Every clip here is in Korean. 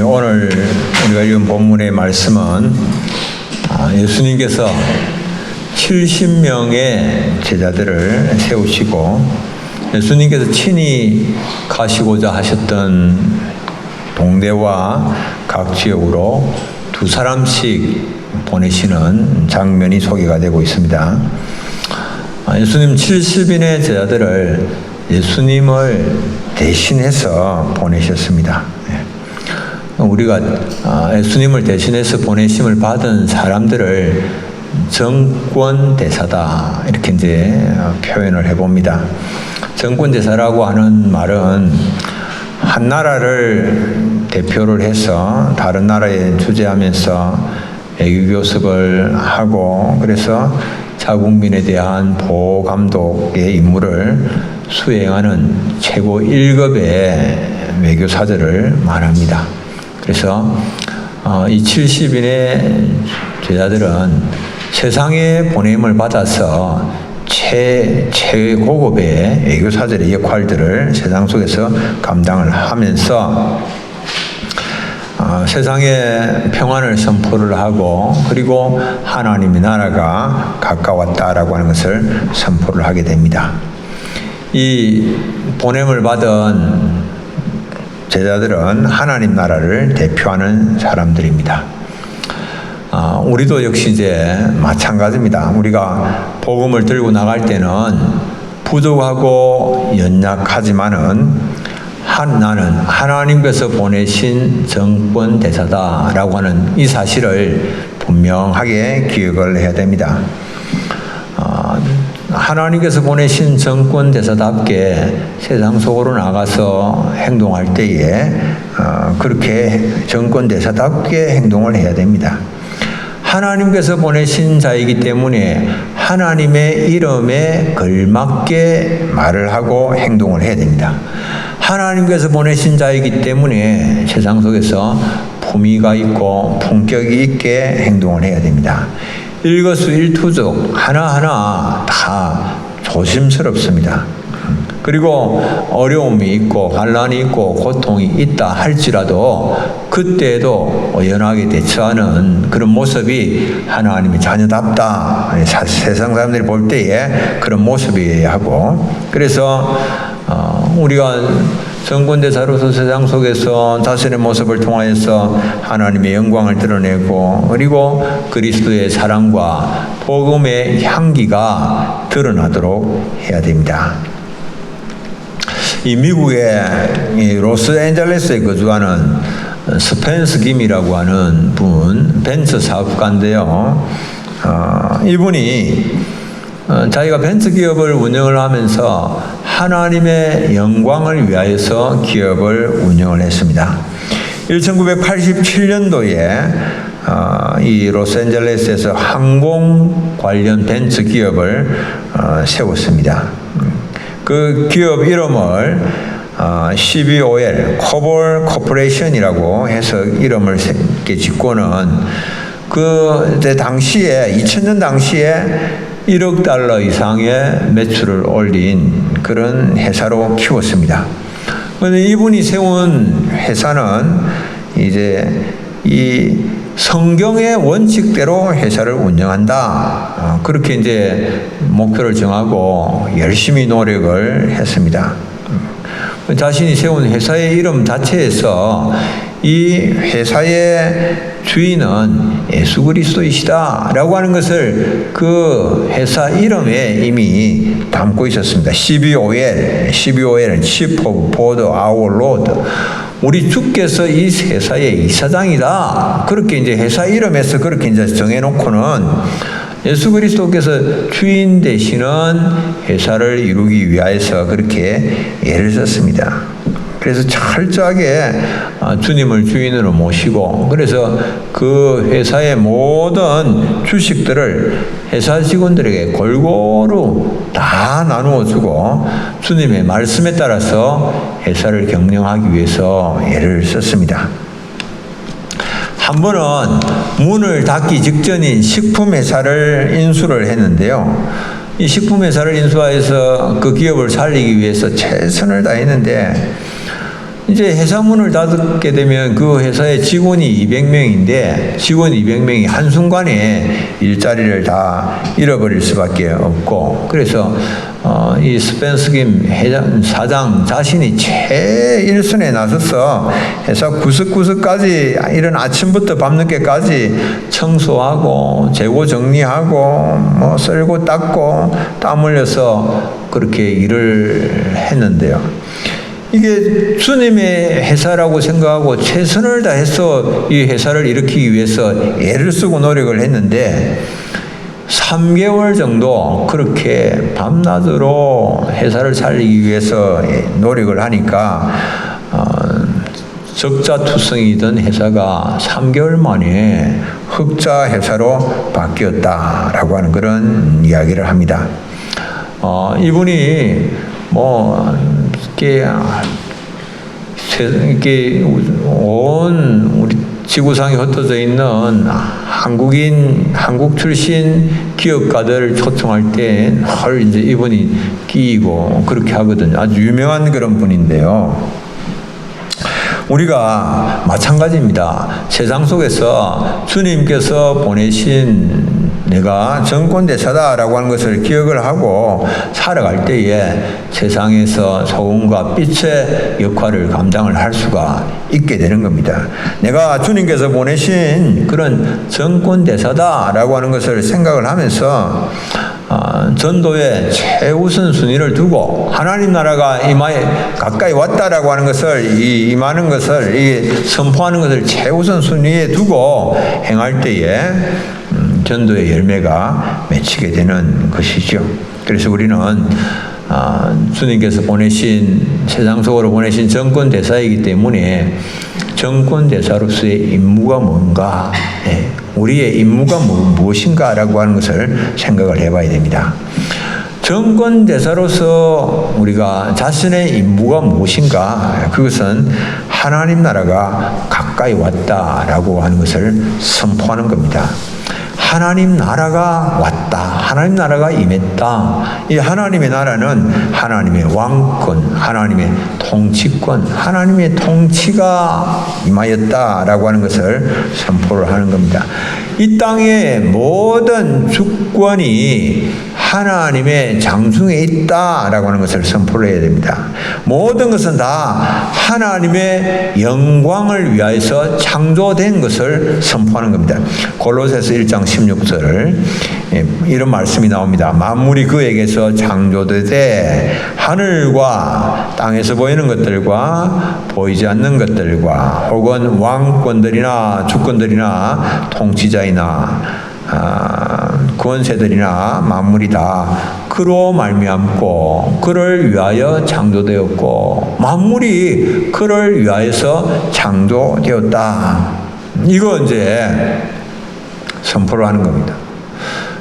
오늘 우리가 읽은 본문의 말씀은 예수님께서 70명의 제자들을 세우시고 예수님께서 친히 가시고자 하셨던 동네와 각 지역으로 2사람씩 보내시는 장면이 소개가 되고 있습니다. 예수님 70인의 제자들을 예수님을 대신해서 보내셨습니다. 우리가 예수님을 대신해서 보내심을 받은 사람들을 정권대사다 이렇게 이제 표현을 해봅니다. 정권대사라고 하는 말은 한 나라를 대표를 해서 다른 나라에 주재하면서 외교교섭을 하고 그래서 자국민에 대한 보호 감독의 임무를 수행하는 최고 1급의 외교사들을 말합니다. 그래서 이 70인의 제자들은 세상에 보냄을 받아서 최고급의 외교사들의 역할들을 세상 속에서 감당을 하면서 세상에 평안을 선포를 하고 그리고 하나님의 나라가 가까웠다라고 하는 것을 선포를 하게 됩니다. 이 보냄을 받은 제자들은 하나님 나라를 대표하는 사람들입니다. 우리도 역시 이제 마찬가지입니다. 우리가 복음을 들고 나갈 때는 부족하고 연약하지만은 나는 하나님께서 보내신 정권 대사다라고 하는 이 사실을 분명하게 기억을 해야 됩니다. 하나님께서 보내신 정권 대사답게 세상 속으로 나가서 행동할 때에 그렇게 정권 대사답게 행동을 해야 됩니다. 하나님께서 보내신 자이기 때문에 하나님의 이름에 걸맞게 말을 하고 행동을 해야 됩니다. 하나님께서 보내신 자이기 때문에 세상 속에서 품위가 있고 품격이 있게 행동을 해야 됩니다. 일거수일투족 하나하나 다 조심스럽습니다. 그리고 어려움이 있고 환난이 있고 고통이 있다 할지라도 그때에도 연하게 대처하는 그런 모습이 하나님의 자녀답다. 세상 사람들이 볼 때에 그런 모습이어야 하고 그래서 우리가 정권대사로서 세상 속에서 자신의 모습을 통하여서 하나님의 영광을 드러내고 그리고 그리스도의 사랑과 복음의 향기가 드러나도록 해야 됩니다. 이 미국의 로스앤젤레스에 거주하는 스펜스 김이라고 하는 분, 벤처 사업가인데요. 이분이 자기가 벤처 기업을 운영을 하면서 하나님의 영광을 위하여서 기업을 운영을 했습니다. 1987년도에 이 로스앤젤레스에서 항공 관련 벤처 기업을 세웠습니다. 그 기업 이름을 CBOL, 코볼 코퍼레이션이라고 해서 이름을 짓고는 당시에 2000년 당시에 1억 달러 이상의 매출을 올린 그런 회사로 키웠습니다. 그런데 이분이 세운 회사는 이제 이 성경의 원칙대로 회사를 운영한다. 그렇게 이제 목표를 정하고 열심히 노력을 했습니다. 자신이 세운 회사의 이름 자체에서 이 회사의 주인은 예수 그리스도이시다라고 하는 것을 그 회사 이름에 이미 담고 있었습니다. CBOL, CBOL은 Chief of Board Our Lord. 우리 주께서 이 회사의 이사장이다. 그렇게 이제 회사 이름에서 그렇게 이제 정해놓고는 예수 그리스도께서 주인 되시는 회사를 이루기 위하여서 그렇게 예를 썼습니다. 그래서 철저하게 주님을 주인으로 모시고 그래서 그 회사의 모든 주식들을 회사 직원들에게 골고루 다 나누어 주고 주님의 말씀에 따라서 회사를 경영하기 위해서 예를 썼습니다. 한 번은 문을 닫기 직전인 식품회사를 인수를 했는데요. 이 식품회사를 인수하여서 그 기업을 살리기 위해서 최선을 다했는데 이제 회사 문을 닫게 되면 그 회사의 직원이 200명인데 직원 200명이 한순간에 일자리를 다 잃어버릴 수밖에 없고, 그래서 이 스펜서 김 사장 자신이 최일선에 나서서 회사 구석구석까지 이런 아침부터 밤늦게까지 청소하고 재고 정리하고 뭐 쓸고 닦고 땀 흘려서 그렇게 일을 했는데요. 이게 주님의 회사라고 생각하고 최선을 다해서 이 회사를 일으키기 위해서 애를 쓰고 노력을 했는데 3개월 정도 그렇게 밤낮으로 회사를 살리기 위해서 노력을 하니까 적자투성이던 회사가 3개월 만에 흑자 회사로 바뀌었다라고 하는 그런 이야기를 합니다. 이분이 이렇게 온 우리 지구상에 흩어져 있는 한국 출신 기업가들을 초청할 때 이제 이분이 끼이고 그렇게 하거든요. 아주 유명한 그런 분인데요. 우리가 마찬가지입니다. 세상 속에서 주님께서 보내신 내가 정권대사다라고 하는 것을 기억을 하고 살아갈 때에 세상에서 소금과 빛의 역할을 감당을 할 수가 있게 되는 겁니다. 내가 주님께서 보내신 그런 정권대사다라고 하는 것을 생각을 하면서 전도의 최우선 순위를 두고 하나님 나라가 가까이 왔다라고 하는 것을 임하는 것을 선포하는 것을 최우선 순위에 두고 행할 때에 전도의 열매가 맺히게 되는 것이죠. 그래서 우리는 주님께서 보내신 세상 속으로 보내신 정권 대사이기 때문에 정권 대사로서의 임무가 뭔가, 우리의 임무가 무엇인가라고 하는 것을 생각을 해봐야 됩니다. 정권 대사로서 우리가 자신의 임무가 무엇인가? 그것은 하나님 나라가 가까이 왔다라고 하는 것을 선포하는 겁니다. 하나님 나라가 왔다. 하나님 나라가 임했다. 이 하나님의 나라는 하나님의 왕권, 하나님의 통치권, 하나님의 통치가 임하였다라고 하는 것을 선포를 하는 겁니다. 이 땅의 모든 주권이 하나님의 장중에 있다라고 하는 것을 선포를 해야 됩니다. 모든 것은 다 하나님의 영광을 위하여서 창조된 것을 선포하는 겁니다. 골로새서 1장 16절을 이런 말씀이 나옵니다. 만물이 그에게서 창조되되 하늘과 땅에서 보이는 것들과 보이지 않는 것들과 혹은 왕권들이나 주권들이나 통치자이나 권세들이나 만물이 다 그로 말미암고 그를 위하여 창조되었고 만물이 그를 위하여서 창조되었다. 이거 이제 선포를 하는 겁니다.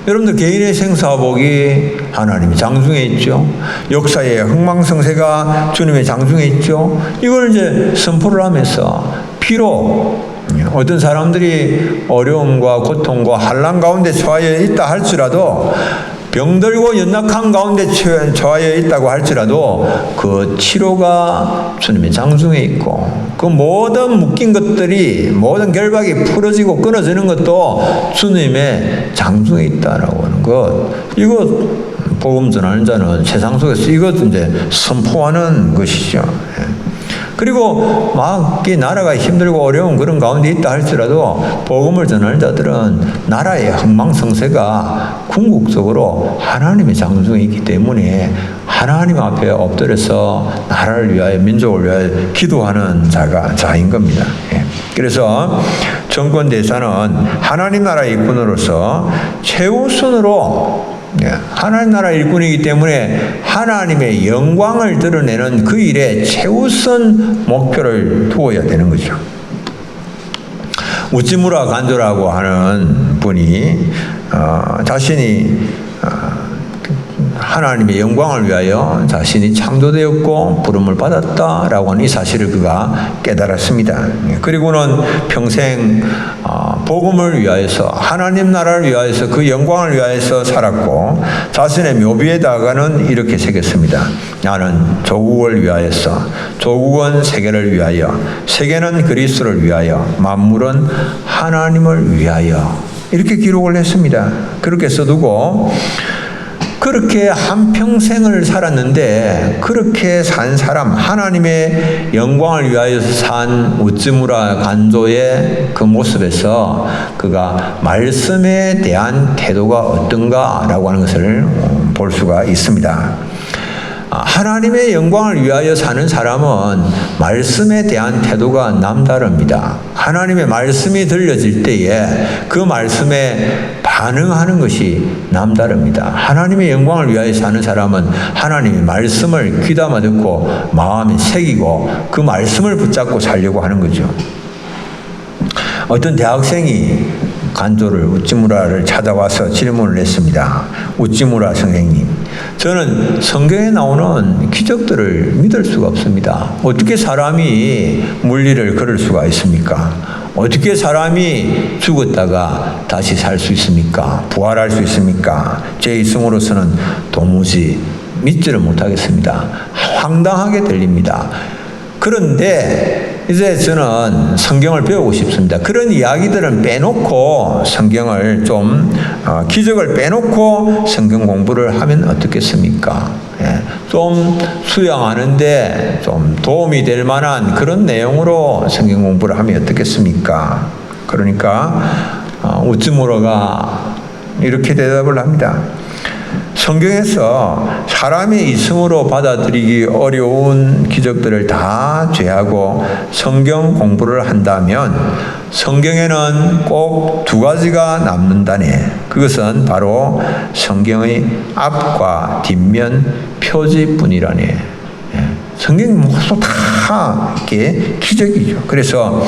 여러분들 개인의 생사복이 하나님의 장중에 있죠. 역사의 흥망성쇠가 주님의 장중에 있죠. 이걸 이제 선포를 하면서 비록 어떤 사람들이 어려움과 고통과 환난 가운데 처하여 있다 할지라도 병들고 연약한 가운데 처하여 있다고 할지라도 그 치료가 주님의 장중에 있고 그 모든 묶인 것들이 모든 결박이 풀어지고 끊어지는 것도 주님의 장중에 있다라고 하는 것, 이거 복음 전하는 자는 세상 속에서 이것 이제 선포하는 것이죠. 그리고 막 나라가 힘들고 어려운 그런 가운데 있다 할지라도 복음을 전하는 자들은 나라의 흥망성쇠가 궁극적으로 하나님의 장중에 있기 때문에 하나님 앞에 엎드려서 나라를 위하여 민족을 위하여 기도하는 자인 겁니다. 그래서 정권대사는 하나님 나라의 일꾼으로서 최우선으로 하나님 나라 일꾼이기 때문에 하나님의 영광을 드러내는 그 일에 최우선 목표를 두어야 되는 거죠. 우찌무라 간조라고 하는 분이 자신이 하나님의 영광을 위하여 자신이 창조되었고 부름을 받았다라고 하는 이 사실을 그가 깨달았습니다. 그리고는 평생 복음을 위하여서 하나님 나라를 위하여서 그 영광을 위하여서 살았고 자신의 묘비에다가는 이렇게 새겼습니다. 나는 조국을 위하여서, 조국은 세계를 위하여, 세계는 그리스도를 위하여, 만물은 하나님을 위하여, 이렇게 기록을 했습니다. 그렇게 써두고 그렇게 한평생을 살았는데 그렇게 산 사람, 하나님의 영광을 위하여서 산 우찌무라 간조의 그 모습에서 그가 말씀에 대한 태도가 어떤가라고 하는 것을 볼 수가 있습니다. 하나님의 영광을 위하여 사는 사람은 말씀에 대한 태도가 남다릅니다. 하나님의 말씀이 들려질 때에 그 말씀에 반응하는 것이 남다릅니다. 하나님의 영광을 위하여 사는 사람은 하나님의 말씀을 귀담아 듣고 마음에 새기고 그 말씀을 붙잡고 살려고 하는 거죠. 어떤 대학생이 간조를 우찌무라를 찾아와서 질문을 했습니다. 우찌무라 선생님, 저는 성경에 나오는 기적들을 믿을 수가 없습니다. 어떻게 사람이 물리를 걸을 수가 있습니까? 어떻게 사람이 죽었다가 다시 살 수 있습니까? 부활할 수 있습니까? 제 이성으로서는 도무지 믿지를 못하겠습니다. 황당하게 들립니다. 그런데 이제 저는 성경을 배우고 싶습니다. 그런 이야기들은 빼놓고 성경을 기적을 빼놓고 성경 공부를 하면 어떻겠습니까? 좀 수양하는데 좀 도움이 될 만한 그런 내용으로 성경 공부를 하면 어떻겠습니까? 그러니까 우찌무라가 이렇게 대답을 합니다. 성경에서 사람의 이성으로 받아들이기 어려운 기적들을 다 제하고 성경 공부를 한다면 성경에는 꼭 두 가지가 남는다네. 그것은 바로 성경의 앞과 뒷면 표지뿐이라네. 성경이 모두 다 이렇게 기적이죠. 그래서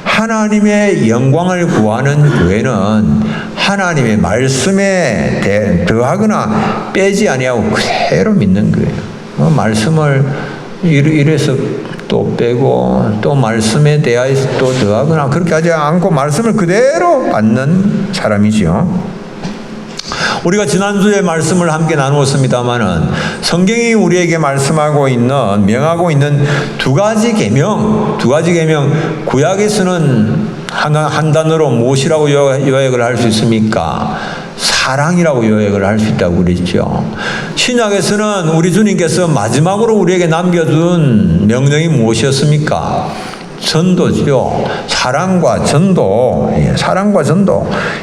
하나님의 영광을 구하는 교회는 하나님의 말씀에 더하거나 빼지 아니하고 그대로 믿는 거예요. 말씀을 이래서 또 빼고 또 말씀에 대하여서 또 더하거나 그렇게 하지 않고 말씀을 그대로 받는 사람이죠. 우리가 지난주에 말씀을 함께 나누었습니다마는 성경이 우리에게 말씀하고 있는, 명하고 있는 두 가지 계명, 구약에서는 한 단어로 무엇이라고 요약을 할 수 있습니까? 사랑이라고 요약을 할 수 있다고 그랬죠. 신약에서는 우리 주님께서 마지막으로 우리에게 남겨준 명령이 무엇이었습니까? 전도지요. 사랑과 전도.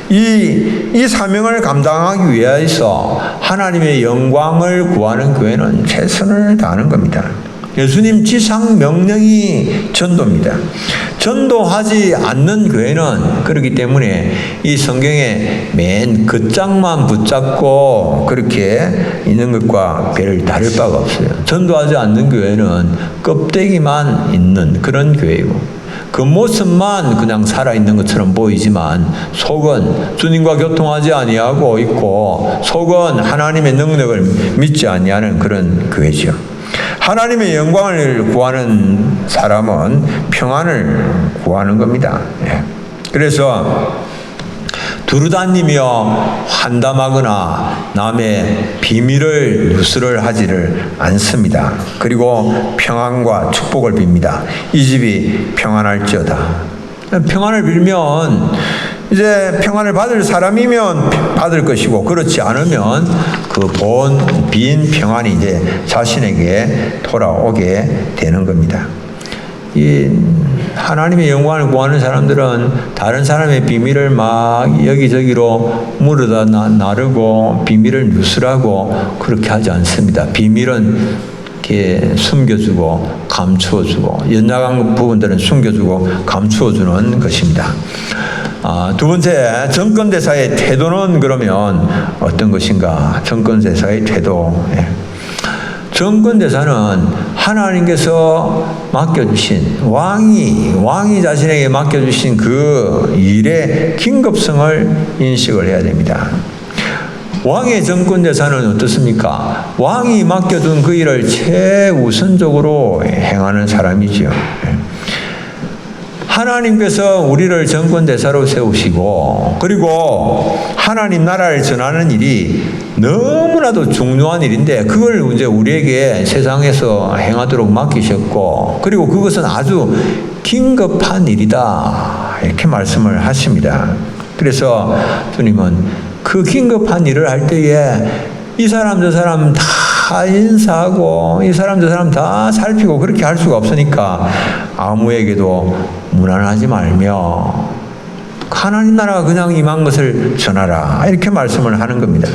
이 사명을 감당하기 위해서 하나님의 영광을 구하는 교회는 최선을 다하는 겁니다. 예수님 지상 명령이 전도입니다. 전도하지 않는 교회는 그렇기 때문에 이 성경의 맨 끝장만 붙잡고 그렇게 있는 것과 별 다를 바가 없어요. 전도하지 않는 교회는 껍데기만 있는 그런 교회이고 그 모습만 그냥 살아있는 것처럼 보이지만 속은 주님과 교통하지 아니하고 있고 속은 하나님의 능력을 믿지 아니하는 그런 교회죠. 하나님의 영광을 구하는 사람은 평안을 구하는 겁니다. 그래서 두루다니며 환담하거나 남의 비밀을 누설을 하지를 않습니다. 그리고 평안과 축복을 빕니다. 이 집이 평안할지어다. 평안을 빌면 이제 평안을 받을 사람이면 받을 것이고 그렇지 않으면 그 빈 평안이 이제 자신에게 돌아오게 되는 겁니다. 이 하나님의 영광을 구하는 사람들은 다른 사람의 비밀을 막 여기저기로 물어다 나르고 비밀을 누설하고 그렇게 하지 않습니다. 비밀은 이렇게 숨겨주고 감추어주고 연약한 부분들은 숨겨주고 감추어주는 것입니다. 두 번째, 정권대사의 태도는 그러면 어떤 것인가? 정권대사의 태도. 정권대사는 하나님께서 맡겨주신 왕이 자신에게 맡겨주신 그 일의 긴급성을 인식을 해야 됩니다. 왕의 정권 대사는 어떻습니까? 왕이 맡겨둔 그 일을 최우선적으로 행하는 사람이죠. 하나님께서 우리를 정권 대사로 세우시고, 그리고 하나님 나라를 전하는 일이 너무나도 중요한 일인데 그걸 이제 우리에게 세상에서 행하도록 맡기셨고, 그리고 그것은 아주 긴급한 일이다, 이렇게 말씀을 하십니다. 그래서 주님은 그 긴급한 일을 할 때에 이 사람 저 사람 다 인사하고 이 사람 저 사람 다 살피고 그렇게 할 수가 없으니까 아무에게도 무난하지 말며 하나님 나라가 그냥 임한 것을 전하라, 이렇게 말씀을 하는 겁니다.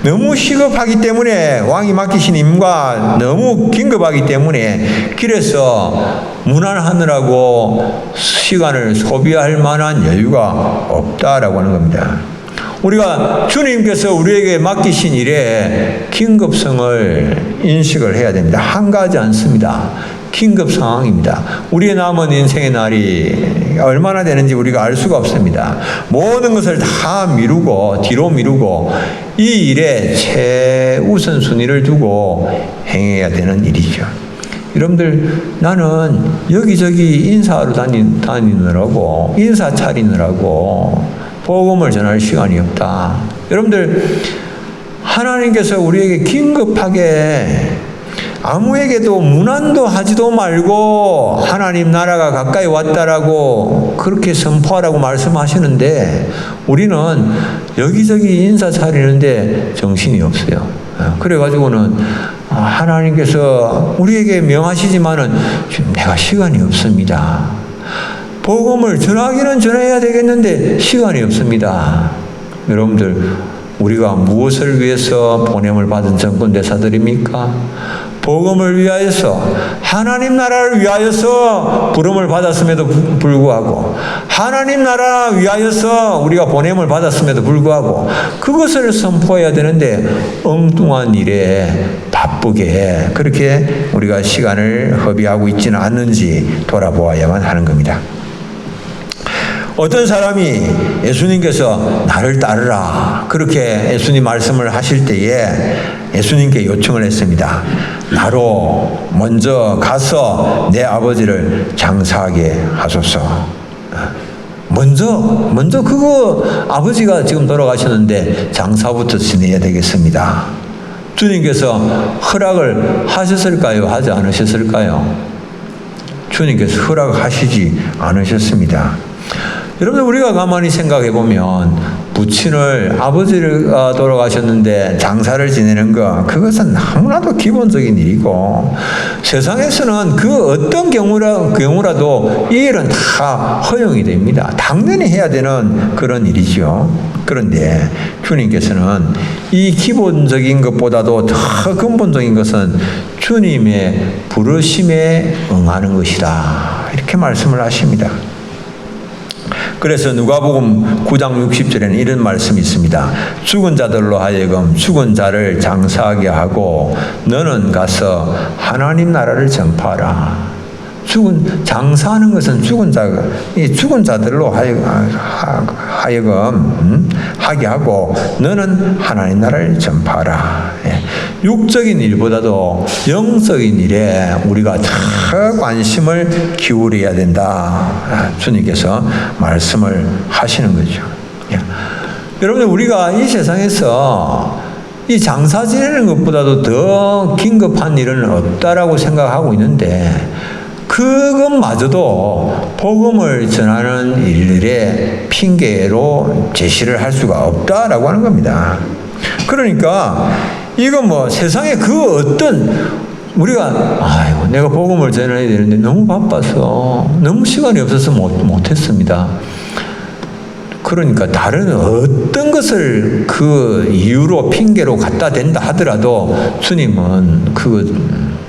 너무 시급하기 때문에, 왕이 맡기신 임무가 너무 긴급하기 때문에 길에서 무난하느라고 시간을 소비할 만한 여유가 없다라고 하는 겁니다. 우리가 주님께서 우리에게 맡기신 일의 긴급성을 인식을 해야 됩니다. 한가하지 않습니다. 긴급 상황입니다. 우리의 남은 인생의 날이 얼마나 되는지 우리가 알 수가 없습니다. 모든 것을 다 미루고 뒤로 미루고 이 일에 최우선 순위를 두고 행해야 되는 일이죠. 여러분들, 나는 여기저기 인사하러 다니느라고, 인사 차리느라고 복음을 전할 시간이 없다. 여러분들, 하나님께서 우리에게 긴급하게 아무에게도 무난도 하지도 말고 하나님 나라가 가까이 왔다라고 그렇게 선포하라고 말씀하시는데 우리는 여기저기 인사 차리는데 정신이 없어요. 그래가지고는 하나님께서 우리에게 명하시지만은 지금 내가 시간이 없습니다. 복음을 전하기는 전해야 되겠는데 시간이 없습니다. 여러분들, 우리가 무엇을 위해서 보냄을 받은 정권 대사들입니까? 복음을 위하여서, 하나님 나라를 위하여서 부름을 받았음에도 불구하고, 하나님 나라 위하여서 우리가 보냄을 받았음에도 불구하고 그것을 선포해야 되는데 엉뚱한 일에 바쁘게 그렇게 우리가 시간을 허비하고 있지는 않는지 돌아보아야만 하는 겁니다. 어떤 사람이 예수님께서 나를 따르라 그렇게 예수님 말씀을 하실 때에 예수님께 요청을 했습니다. 나로 먼저 가서 내 아버지를 장사하게 하소서. 먼저 그거 아버지가 지금 돌아가셨는데 장사부터 지내야 되겠습니다. 주님께서 허락을 하셨을까요? 하지 않으셨을까요? 주님께서 허락하시지 않으셨습니다. 여러분들, 우리가 가만히 생각해 보면 부친을, 아버지가 돌아가셨는데 장사를 지내는 것, 그것은 너무나도 기본적인 일이고 세상에서는 그 어떤 경우라도 이 일은 다 허용이 됩니다. 당연히 해야 되는 그런 일이죠. 그런데 주님께서는 이 기본적인 것보다도 더 근본적인 것은 주님의 부르심에 응하는 것이다, 이렇게 말씀을 하십니다. 그래서 누가복음 9장 60절에는 이런 말씀이 있습니다. 죽은 자들로 하여금 죽은 자를 장사하게 하고 너는 가서 하나님 나라를 전파하라. 장사하는 것은 죽은 자들로 하여금 하게 하고 너는 하나님 나라를 전파하라. 육적인 일보다도 영적인 일에 우리가 더 관심을 기울여야 된다, 주님께서 말씀을 하시는 거죠. 여러분들, 우리가 이 세상에서 이 장사 지내는 것보다도 더 긴급한 일은 없다라고 생각하고 있는데 그것마저도 복음을 전하는 일들의 핑계로 제시를 할 수가 없다라고 하는 겁니다. 그러니까 이건 뭐 세상에 그 어떤 우리가 내가 복음을 전해야 되는데 너무 바빠서 너무 시간이 없어서 못했습니다. 그러니까 다른 어떤 것을 그 이유로 핑계로 갖다 댄다 하더라도 주님은 그거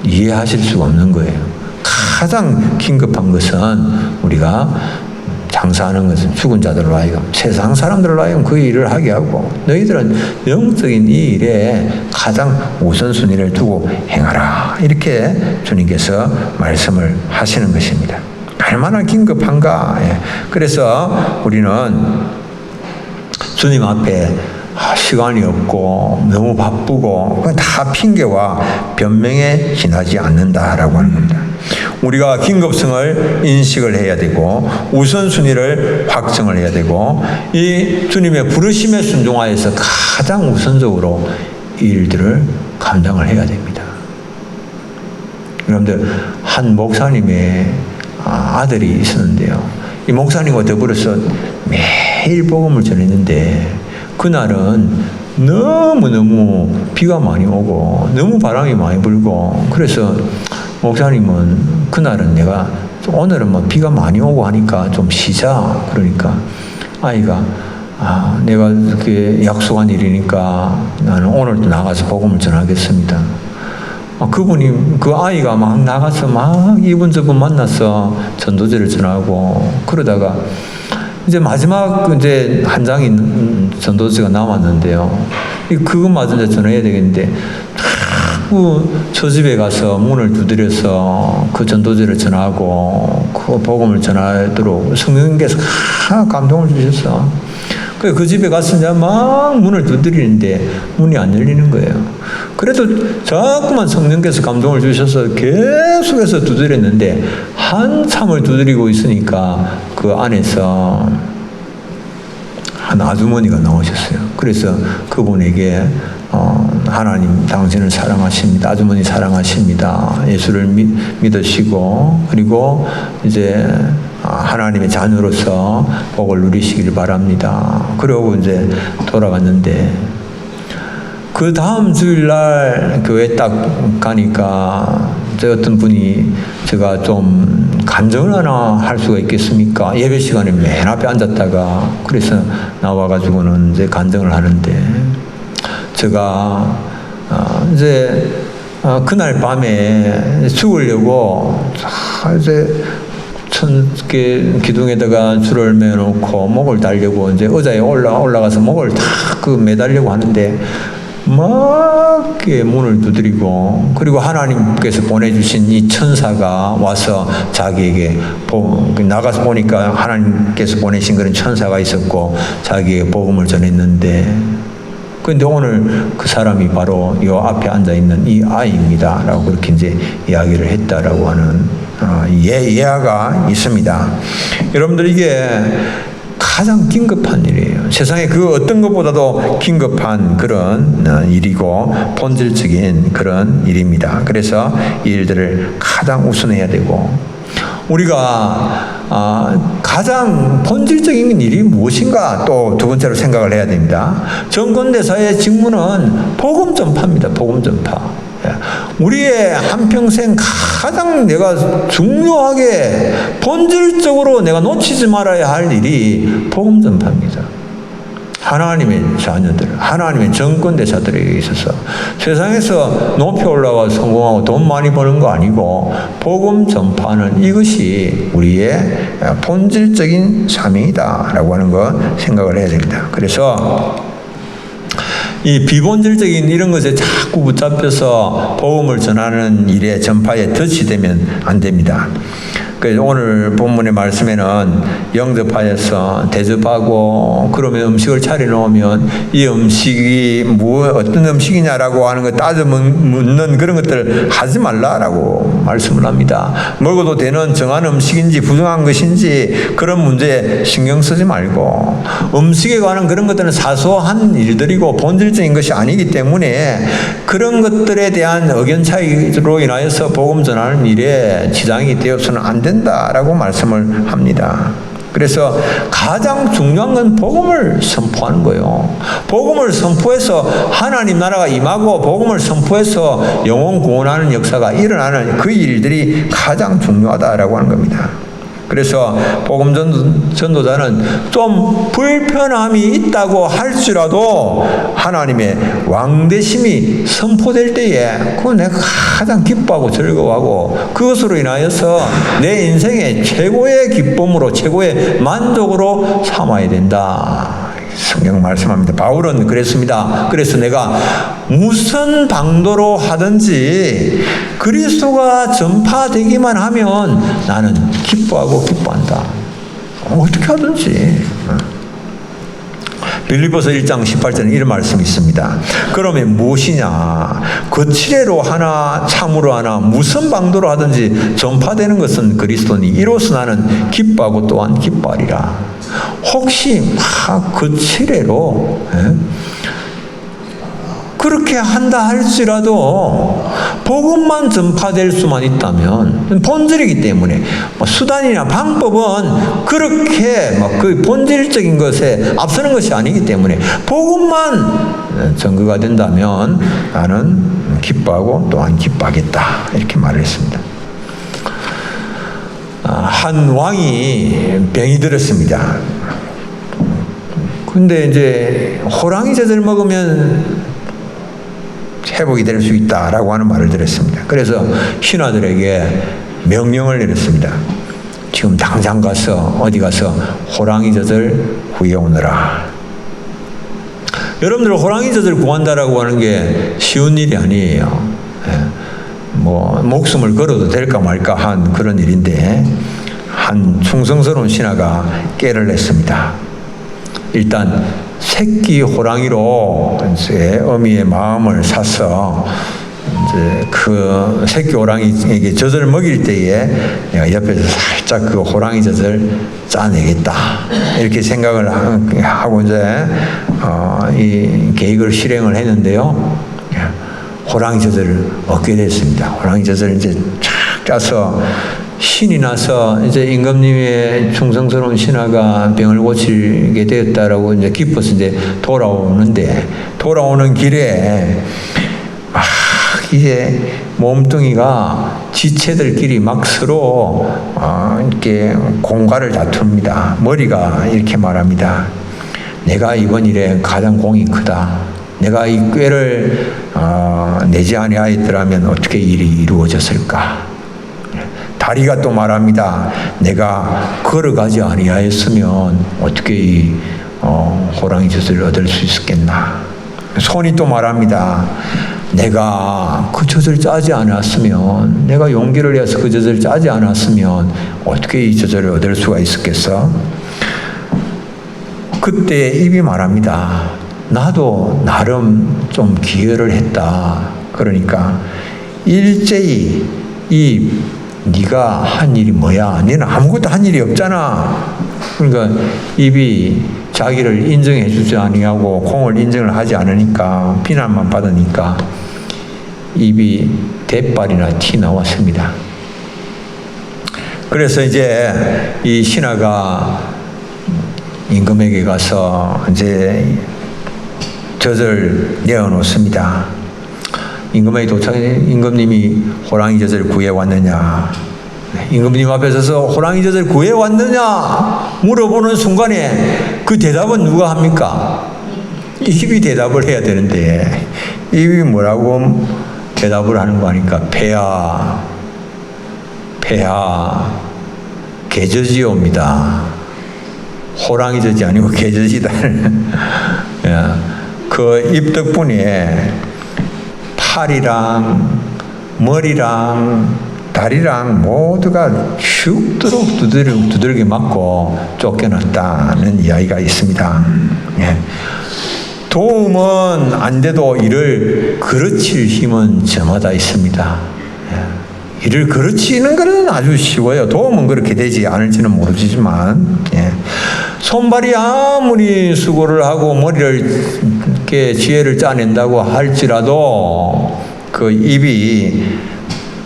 이해하실 수가 없는 거예요. 가장 긴급한 것은 우리가 장사하는 것은 죽은 자들로 하여금, 세상 사람들로 하여금 그 일을 하게 하고 너희들은 영적인 이 일에 가장 우선순위를 두고 행하라, 이렇게 주님께서 말씀을 하시는 것입니다. 얼마나 긴급한가. 그래서 우리는 주님 앞에 시간이 없고 너무 바쁘고 그건 다 핑계와 변명에 지나지 않는다라고 하는 겁니다. 우리가 긴급성을 인식을 해야 되고 우선순위를 확정을 해야 되고 이 주님의 부르심에 순종하여서 가장 우선적으로 이 일들을 감당을 해야 됩니다. 여러분들 한 목사님의 아들이 있었는데요. 이 목사님과 더불어서 매일 복음을 전했는데 그날은 너무너무 비가 많이 오고 너무 바람이 많이 불고 그래서 목사님은 그날은 내가 오늘은 뭐 비가 많이 오고 하니까 좀 쉬자 그러니까 아이가 내가 그렇게 약속한 일이니까 나는 오늘도 나가서 복음을 전하겠습니다. 그 아이가 막 나가서 막 이분 저분 만나서 전도제를 전하고 그러다가 이제 마지막 이제 한 장이 전도제가 남았는데요. 그것마저 이제 전해야 되겠는데 자꾸 저 집에 가서 문을 두드려서 그 전도제를 전하고 그 복음을 전하도록 성령께서 감동을 주셔서 그 집에 가서 이제 막 문을 두드리는데 문이 안 열리는 거예요. 그래도 자꾸만 성령께서 감동을 주셔서 계속해서 두드렸는데 한참을 두드리고 있으니까 그 안에서 한 아주머니가 나오셨어요. 그래서 그분에게 하나님 당신을 사랑하십니다. 아주머니 사랑하십니다. 예수를 믿으시고 그리고 이제 하나님의 자녀로서 복을 누리시길 바랍니다. 그러고 이제 돌아갔는데 그 다음 주일날 교회 딱 가니까 어떤 분이 제가 좀 간증을 하나 할 수가 있겠습니까? 예배 시간에 맨 앞에 앉았다가 그래서 나와가지고는 이제 간증을 하는데 제가 이제 그날 밤에 죽으려고 이제 기둥에다가 줄을 매놓고 목을 달려고 이제 의자에 올라가서 목을 탁 매달려고 하는데 막 문을 두드리고 그리고 하나님께서 보내주신 이 천사가 와서 자기에게 나가서 보니까 하나님께서 보내신 그런 천사가 있었고 자기에게 복음을 전했는데 그런데 오늘 그 사람이 바로 이 앞에 앉아 있는 이 아이입니다. 라고 그렇게 이제 이야기를 했다라고 하는 예화가 있습니다. 여러분들 이게 가장 긴급한 일이에요. 세상에 그 어떤 것보다도 긴급한 그런 일이고 본질적인 그런 일입니다. 그래서 이 일들을 가장 우선해야 되고 우리가 가장 본질적인 일이 무엇인가 또 두 번째로 생각을 해야 됩니다. 정권대사의 직무는 복음 전파입니다. 복음 전파. 우리의 한평생 가장 내가 중요하게 본질적으로 내가 놓치지 말아야 할 일이 복음 전파입니다. 하나님의 자녀들, 하나님의 정권대사들에게 있어서 세상에서 높이 올라가 성공하고 돈 많이 버는 거 아니고 복음 전파는 이것이 우리의 본질적인 사명이다라고 하는 거 생각을 해야 됩니다. 그래서 이 비본질적인 이런 것에 자꾸 붙잡혀서 복음을 전하는 일에 전파에 덫이되면 안 됩니다. 그래서 오늘 본문의 말씀에는 영접하여서 대접하고 그러면 음식을 차려놓으면 이 음식이 어떤 음식이냐라고 하는 거 따져 묻는 그런 것들 하지 말라라고 말씀을 합니다. 먹어도 되는 정한 음식인지 부정한 것인지 그런 문제에 신경 쓰지 말고 음식에 관한 그런 것들은 사소한 일들이고 본질적인 것이 아니기 때문에 그런 것들에 대한 의견 차이로 인하여서 복음 전하는 일에 지장이 되어서는 안 된다라고 말씀을 합니다. 그래서 가장 중요한 건 복음을 선포하는 거예요. 복음을 선포해서 하나님 나라가 임하고 복음을 선포해서 영혼 구원하는 역사가 일어나는 그 일들이 가장 중요하다라고 하는 겁니다. 그래서 복음 전도자는 좀 불편함이 있다고 할지라도 하나님의 왕대심이 선포될 때에 그건 내가 가장 기뻐하고 즐거워하고 그것으로 인하여서 내 인생의 최고의 기쁨으로 최고의 만족으로 삼아야 된다. 성경 말씀합니다. 바울은 그랬습니다. 그래서 내가 무슨 방도로 하든지 그리스도가 전파되기만 하면 나는 기뻐하고 기뻐한다. 어떻게 하든지. 빌립보서 1장 18절에 이런 말씀이 있습니다. 그러면 무엇이냐? 거칠애로 하나 참으로 하나 무슨 방도로 하든지 전파되는 것은 그리스도니 이로써 나는 기뻐하고 또한 기뻐하리라. 혹시 막 거칠애로 그렇게 한다 할지라도 복음만 전파될 수만 있다면 본질이기 때문에 수단이나 방법은 그렇게 그 본질적인 것에 앞서는 것이 아니기 때문에 복음만 전거가 된다면 나는 기뻐하고 또한 기뻐하겠다 이렇게 말을 했습니다. 한 왕이 병이 들었습니다. 근데 이제 호랑이 젖을 먹으면 회복이 될 수 있다라고 하는 말을 들었습니다. 그래서 신하들에게 명령을 내렸습니다. 지금 당장 가서 어디 가서 호랑이 젖을 구해오너라. 여러분들 호랑이 젖을 구한다라고 하는 게 쉬운 일이 아니에요. 목숨을 걸어도 될까 말까 한 그런 일인데 한 충성스러운 신하가 깨를 냈습니다. 일단 새끼 호랑이로 이제 어미의 마음을 사서 이제 그 새끼 호랑이에게 젖을 먹일 때에 내가 옆에서 살짝 그 호랑이 젖을 짜내겠다 이렇게 생각을 하고 이제 이 계획을 실행을 했는데요. 호랑이 젖을 얻게 됐습니다. 호랑이 젖을 이제 쫙 짜서 신이 나서 이제 임금님의 충성스러운 신하가 병을 고치게 되었다라고 이제 기뻐서 이제 돌아오는 길에 이제 몸뚱이가 지체들끼리 막 서로 이렇게 공갈을 다툽니다. 머리가 이렇게 말합니다. 내가 이번 일에 가장 공이 크다. 내가 이 꾀를 내지 아니하였더라면 어떻게 일이 이루어졌을까? 다리가 또 말합니다. 내가 걸어가지 아니하였으면 어떻게 이 호랑이 젖을 얻을 수 있었겠나? 손이 또 말합니다. 내가 그 젖을 짜지 않았으면, 내가 용기를 내서 그 젖을 짜지 않았으면 어떻게 이 젖을 얻을 수가 있었겠어? 그때 입이 말합니다. 나도 나름 좀 기여를 했다. 그러니까 일제히 네가 한 일이 뭐야? 너는 아무것도 한 일이 없잖아. 그러니까 입이 자기를 인정해 주지 아니하고 공을 인정을 하지 않으니까 비난만 받으니까 입이 대빨이나 티 나왔습니다. 그래서 이제 이 신하가 임금에게 가서 이제 젖을 내어놓습니다. 임금에게 도착해 임금님이 호랑이 젖을 구해왔느냐? 임금님 앞에 서서 호랑이 젖을 구해왔느냐? 물어보는 순간에 그 대답은 누가 합니까? 입이 대답을 해야 되는데 입이 뭐라고 대답을 하는 거 아닙니까? 폐하 개젖이옵니다. 호랑이 젖이 아니고 개젖이다. 그 입 덕분에 팔이랑 머리랑 다리랑 모두가 죽도록 두들겨 맞고 쫓겨났다는 이야기가 있습니다. 도움은 안 돼도 이를 그르칠 힘은 저마다 있습니다. 이를 그르치는 것은 아주 쉬워요. 도움은 그렇게 되지 않을지는 모르지만 손발이 아무리 수고를 하고 머리를 이렇게 지혜를 짜낸다고 할지라도 그 입이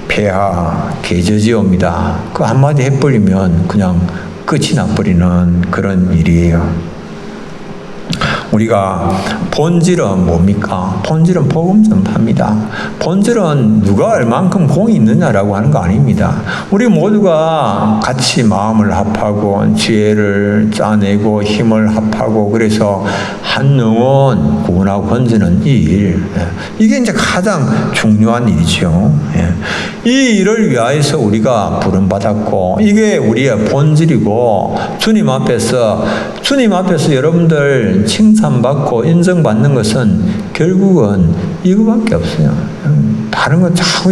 폐하 개저지옵니다. 그 한마디 해버리면 그냥 끝이 나버리는 그런 일이에요. 우리가 본질은 뭡니까? 본질은 복음 전파입니다. 본질은 누가 얼만큼 공이 있느냐라고 하는 거 아닙니다. 우리 모두가 같이 마음을 합하고 지혜를 짜내고 힘을 합하고 그래서 한 영혼 구원하고 건지는 이 일, 이게 이제 가장 중요한 일이죠. 이 일을 위하여서 우리가 부름받았고 이게 우리의 본질이고 주님 앞에서 여러분들 칭찬받고 인정받는 것은 결국은 이거밖에 없어요. 다른 거 자꾸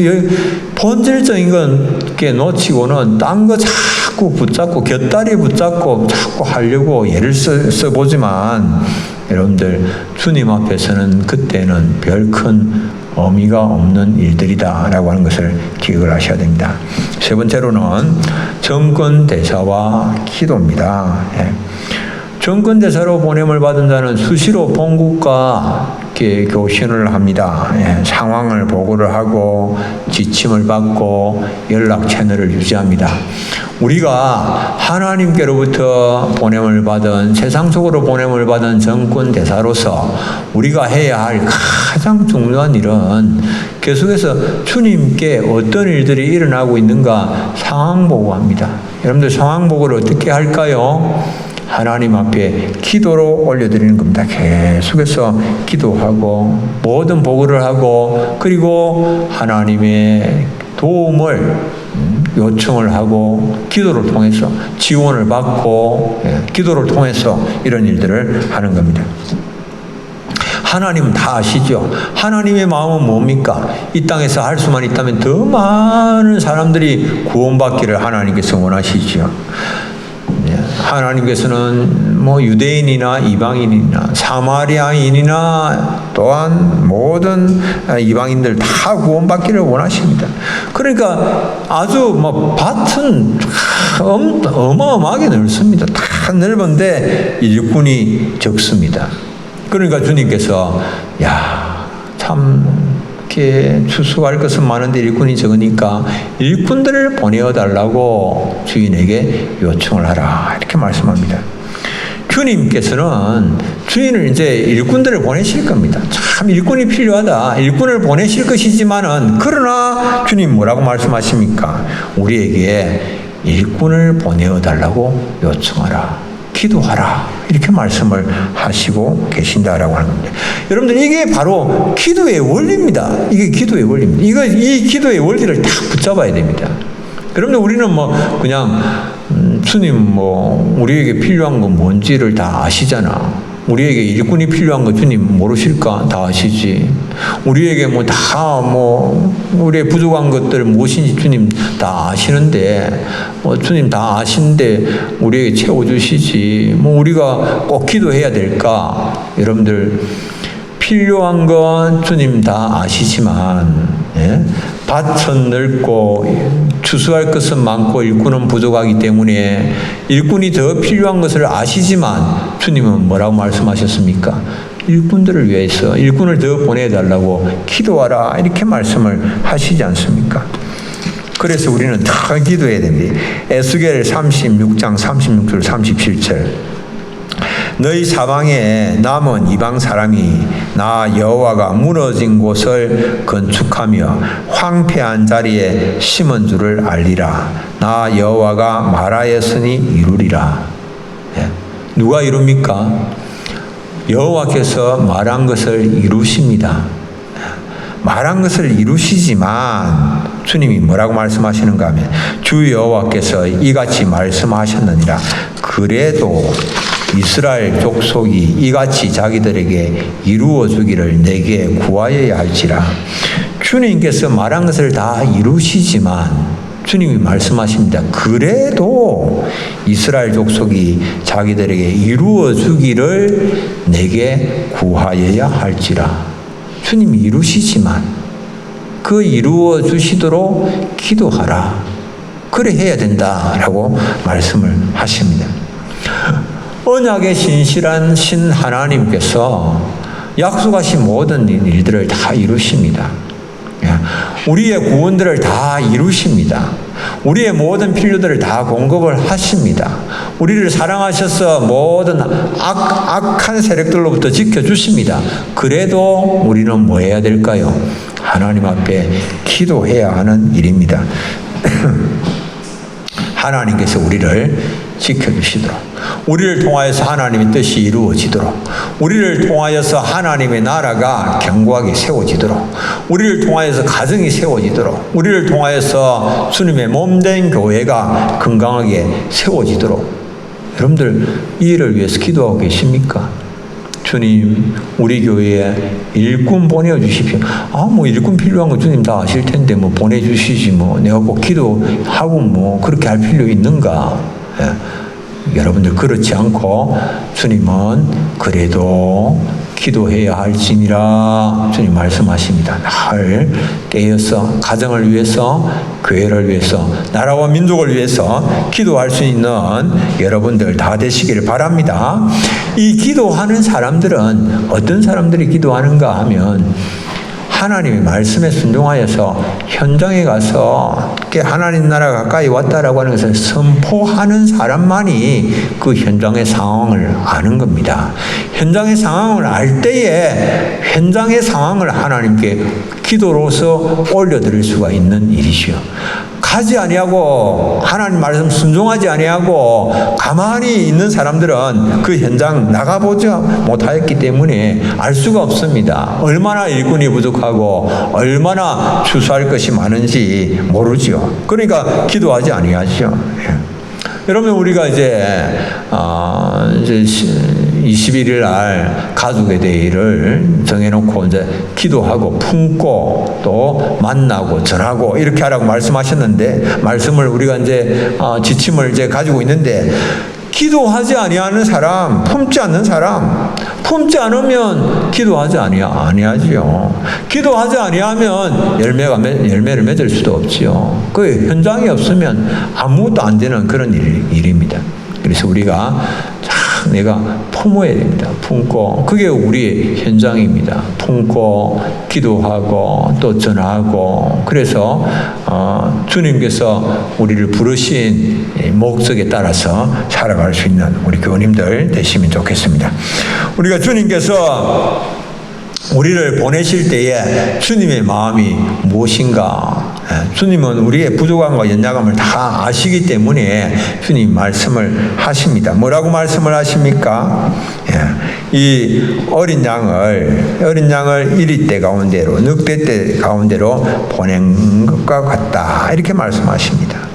본질적인 건 이렇게 놓치고는 딴 거 자꾸 자꾸 붙잡고 곁다리 붙잡고 자꾸 하려고 예를 써보지만 여러분들 주님 앞에서는 그때는 별 큰 의미가 없는 일들이다라고 하는 것을 기억을 하셔야 됩니다. 세 번째로는 정권대사와 기도입니다. 정권대사로 보냄을 받은 자는 수시로 본국과 교신을 합니다. 상황을 보고를 하고 지침을 받고 연락 채널을 유지합니다. 우리가 하나님께로부터 보냄을 받은 세상 속으로 보냄을 받은 정권대사로서 우리가 해야 할 가장 중요한 일은 계속해서 주님께 어떤 일들이 일어나고 있는가 상황 보고합니다. 여러분들 상황 보고를 어떻게 할까요? 하나님 앞에 기도로 올려드리는 겁니다. 계속해서 기도하고 모든 보고를 하고 그리고 하나님의 도움을 요청을 하고 기도를 통해서 지원을 받고 기도를 통해서 이런 일들을 하는 겁니다. 하나님은 다 아시죠? 하나님의 마음은 뭡니까? 이 땅에서 할 수만 있다면 더 많은 사람들이 구원받기를 하나님께서 원하시죠. 하나님께서는 유대인이나 이방인이나 사마리아인이나 또한 모든 이방인들 다 구원받기를 원하십니다. 그러니까 아주 밭은 어마어마하게 넓습니다. 다 넓은데 일꾼이 적습니다. 그러니까 주님께서 참 이렇게 추수할 것은 많은데 일꾼이 적으니까 일꾼들을 보내어달라고 주인에게 요청을 하라 이렇게 말씀합니다. 주님께서는 주인을 이제 일꾼들을 보내실 겁니다. 참 일꾼이 필요하다. 일꾼을 보내실 것이지만은 그러나 주님 뭐라고 말씀하십니까? 우리에게 일꾼을 보내어달라고 요청하라. 기도하라 이렇게 말씀을 하시고 계신다라고 하는 겁니다. 여러분들 이게 바로 기도의 원리입니다. 이게 기도의 원리입니다. 이 기도의 원리를 딱 붙잡아야 됩니다. 여러분들 우리는 그냥 주님 우리에게 필요한 건 뭔지를 다 아시잖아. 우리에게 일꾼이 필요한 거 주님 모르실까? 다 아시지. 우리에게 우리의 부족한 것들 무엇인지 주님 다 아시는데, 주님 다 아시는데 우리에게 채워주시지. 우리가 꼭 기도해야 될까? 여러분들, 필요한 건 주님 다 아시지만, 밭은 넓고 추수할 것은 많고 일꾼은 부족하기 때문에 일꾼이 더 필요한 것을 아시지만 주님은 뭐라고 말씀하셨습니까? 일꾼들을 위해서 일꾼을 더 보내달라고 기도하라 이렇게 말씀을 하시지 않습니까? 그래서 우리는 다 기도해야 됩니다. 에스겔 36장 36절 37절 너희 사방에 남은 이방 사람이 나 여호와가 무너진 곳을 건축하며 황폐한 자리에 심은 줄을 알리라. 나 여호와가 말하였으니 이루리라. 누가 이룹니까? 여호와께서 말한 것을 이루십니다. 말한 것을 이루시지만 주님이 뭐라고 말씀하시는가 하면 주 여호와께서 이같이 말씀하셨느니라. 그래도 이스라엘 족속이 이같이 자기들에게 이루어 주기를 내게 구하여야 할지라. 주님께서 말한 것을 다 이루시지만 주님이 말씀하십니다. 그래도 이스라엘 족속이 자기들에게 이루어 주기를 내게 구하여야 할지라. 주님이 이루시지만 그 이루어 주시도록 기도하라. 그래 해야 된다라고 말씀을 하십니다. 언약의 신실한 신 하나님께서 약속하신 모든 일들을 다 이루십니다. 우리의 구원들을 다 이루십니다. 우리의 모든 필요들을 다 공급을 하십니다. 우리를 사랑하셔서 모든 악한 세력들로부터 지켜주십니다. 그래도 우리는 뭐 해야 될까요? 하나님 앞에 기도해야 하는 일입니다. 하나님께서 우리를 지켜주시도록, 우리를 통하여서 하나님의 뜻이 이루어지도록, 우리를 통하여서 하나님의 나라가 견고하게 세워지도록, 우리를 통하여서 가정이 세워지도록, 우리를 통하여서 주님의 몸된 교회가 건강하게 세워지도록. 여러분들 이 일을 위해서 기도하고 계십니까? 주님, 우리 교회에 일꾼 보내주십시오. 뭐 일꾼 필요한 거 주님 다 아실 텐데 뭐 보내주시지 뭐 내가 꼭 기도하고 뭐 그렇게 할 필요 있는가? 여러분들 그렇지 않고 주님은 그래도 기도해야 할지니라 주님 말씀하십니다. 날 깨어서 가정을 위해서, 교회를 위해서, 나라와 민족을 위해서 기도할 수 있는 여러분들 다 되시기를 바랍니다. 이 기도하는 사람들은 어떤 사람들이 기도하는가 하면 하나님의 말씀에 순종하여서 현장에 가서 하나님 나라 가까이 왔다라고 하는 것을 선포하는 사람만이 그 현장의 상황을 아는 겁니다. 현장의 상황을 알 때에 현장의 상황을 하나님께 기도로서 올려드릴 수가 있는 일이시요. 가지 아니하고 하나님 말씀 순종하지 아니하고 가만히 있는 사람들은 그 현장 나가보지 못하였기 때문에 알 수가 없습니다. 얼마나 일꾼이 부족하고 얼마나 추수할 것이 많은지 모르죠. 그러니까 기도하지 아니하죠. 여러분 우리가 이제 21일 날 가족의 데이를 정해놓고 이제 기도하고 품고 또 만나고 전하고 이렇게 하라고 말씀하셨는데 말씀을 우리가 이제 지침을 이제 가지고 있는데 기도하지 아니하는 사람, 품지 않는 사람, 품지 않으면 기도하지 아니하지요. 기도하지 아니하면 열매를 맺을 수도 없지요. 그 현장이 없으면 아무것도 안 되는 그런 일입니다. 그래서 우리가 내가 품어야 됩니다. 품고 그게 우리의 현장입니다. 품고 기도하고 또 전하고 그래서 주님께서 우리를 부르신 목적에 따라서 살아갈 수 있는 우리 교우님들 되시면 좋겠습니다. 우리가 주님께서 우리를 보내실 때에 주님의 마음이 무엇인가? 주님은 우리의 부족함과 연약함을 다 아시기 때문에 주님 말씀을 하십니다. 뭐라고 말씀을 하십니까? 이 어린 양을 이리떼 가운데로 늑대떼 가운데로 보낸 것과 같다. 이렇게 말씀하십니다.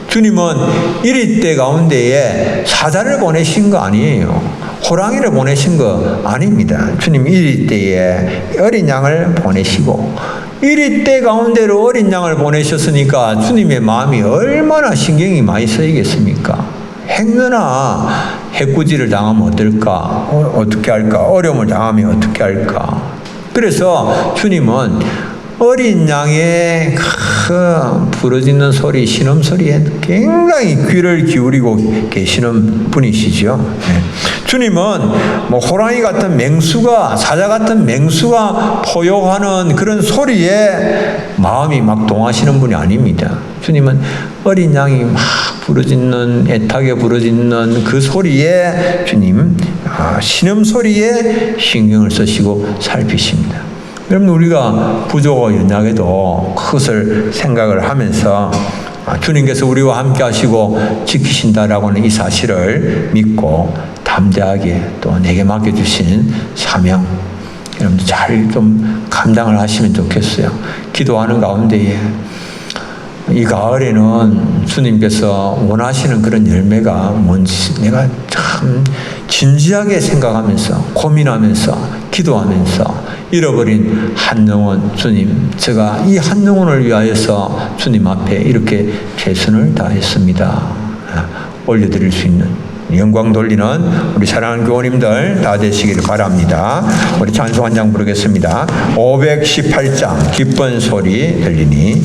주님은 이리떼 가운데에 사자를 보내신 거 아니에요. 호랑이를 보내신 거 아닙니다. 주님 이리떼에 어린 양을 보내시고 이리떼 가운데로 어린 양을 보내셨으니까 주님의 마음이 얼마나 신경이 많이 쓰이겠습니까? 행여나 해꾸지를 당하면 어떨까? 어떻게 할까? 어려움을 당하면 어떻게 할까? 그래서 주님은 어린 양의 부르짖는 소리, 신음소리에 굉장히 귀를 기울이고 계시는 분이시죠. 주님은 뭐 호랑이 같은 맹수가, 사자 같은 맹수가 포효하는 그런 소리에 마음이 막 동하시는 분이 아닙니다. 주님은 어린 양이 막 부르짖는, 애타게 부르짖는 그 소리에 주님, 신음소리에 신경을 쓰시고 살피십니다. 여러분 우리가 부족하고 연약해도 그것을 생각을 하면서 주님께서 우리와 함께 하시고 지키신다라고 하는 이 사실을 믿고 담대하게 또 내게 맡겨주신 사명 여러분들 잘 좀 감당을 하시면 좋겠어요. 기도하는 가운데에 이 가을에는 주님께서 원하시는 그런 열매가 뭔지 내가 참 진지하게 생각하면서 고민하면서 기도하면서 잃어버린 한 영혼 주님 제가 이 한 영혼을 위하여서 주님 앞에 이렇게 최선을 다했습니다. 올려드릴 수 있는 영광 돌리는 우리 사랑하는 교우님들 다 되시기를 바랍니다. 우리 찬송 한 장 부르겠습니다. 518장 기쁜 소리 들리니